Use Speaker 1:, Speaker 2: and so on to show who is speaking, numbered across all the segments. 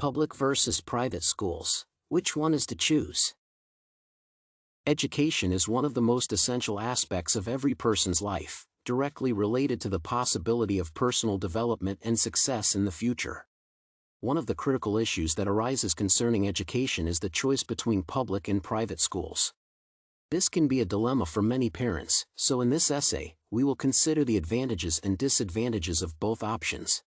Speaker 1: Public versus private schools. Which one is to choose? Education is one of the most essential aspects of every person's life, directly related to the possibility of personal development and success in the future. One of the critical issues that arises concerning education is the choice between public and private schools. This can be a dilemma for many parents, so in this essay, we will consider the advantages and disadvantages of both options.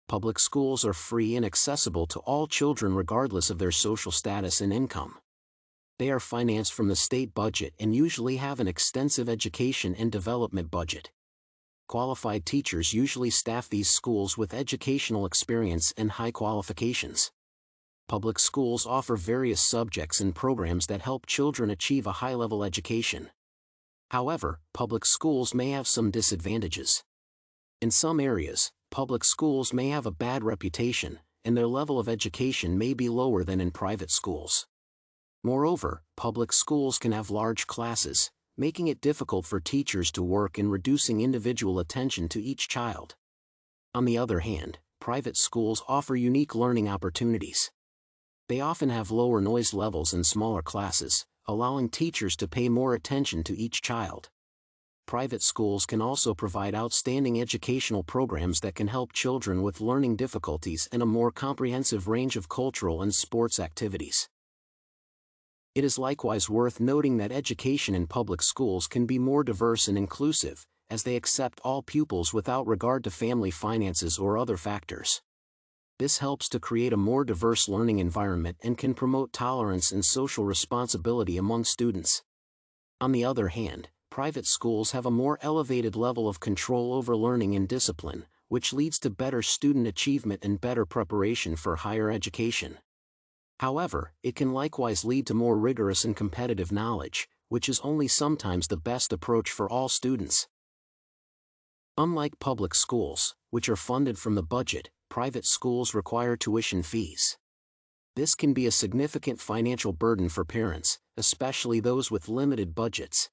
Speaker 1: Public schools are free and accessible to all children regardless of their social status and income. They are financed from the state budget and usually have an extensive education and development budget. Qualified teachers usually staff these schools with educational experience and high qualifications. Public schools offer various subjects and programs that help children achieve a high-level education. However, public schools may have some disadvantages. In some areas, public schools may have a bad reputation, and their level of education may be lower than in private schools. Moreover, public schools can have large classes, making it difficult for teachers to work and reducing individual attention to each child. On the other hand, private schools offer unique learning opportunities. They often have lower noise levels and smaller classes, allowing teachers to pay more attention to each child. Private schools can also provide outstanding educational programs that can help children with learning difficulties and a more comprehensive range of cultural and sports activities. It is likewise worth noting that education in public schools can be more diverse and inclusive, as they accept all pupils without regard to family finances or other factors. This helps to create a more diverse learning environment and can promote tolerance and social responsibility among students. On the other hand, private schools have a more elevated level of control over learning and discipline, which leads to better student achievement and better preparation for higher education. However, it can likewise lead to more rigorous and competitive knowledge, which is only sometimes the best approach for all students. Unlike public schools, which are funded from the budget, private schools require tuition fees. This can be a significant financial burden for parents, especially those with limited budgets.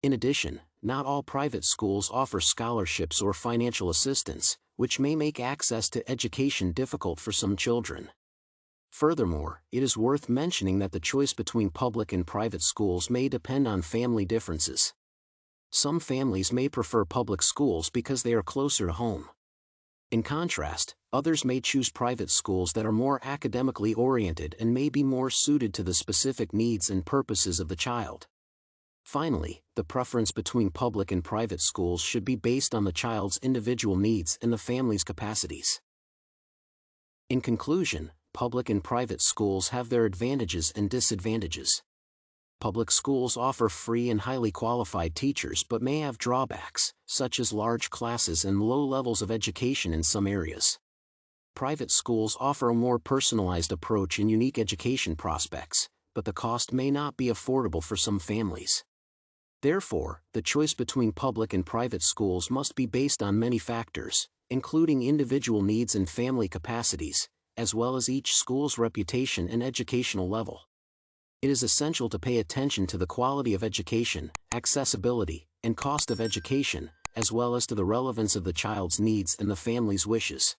Speaker 1: In addition, not all private schools offer scholarships or financial assistance, which may make access to education difficult for some children. Furthermore, it is worth mentioning that the choice between public and private schools may depend on family differences. Some families may prefer public schools because they are closer to home. In contrast, others may choose private schools that are more academically oriented and may be more suited to the specific needs and purposes of the child. Finally, the preference between public and private schools should be based on the child's individual needs and the family's capacities. In conclusion, public and private schools have their advantages and disadvantages. Public schools offer free and highly qualified teachers but may have drawbacks, such as large classes and low levels of education in some areas. Private schools offer a more personalized approach and unique education prospects, but the cost may not be affordable for some families. Therefore, the choice between public and private schools must be based on many factors, including individual needs and family capacities, as well as each school's reputation and educational level. It is essential to pay attention to the quality of education, accessibility, and cost of education, as well as to the relevance of the child's needs and the family's wishes.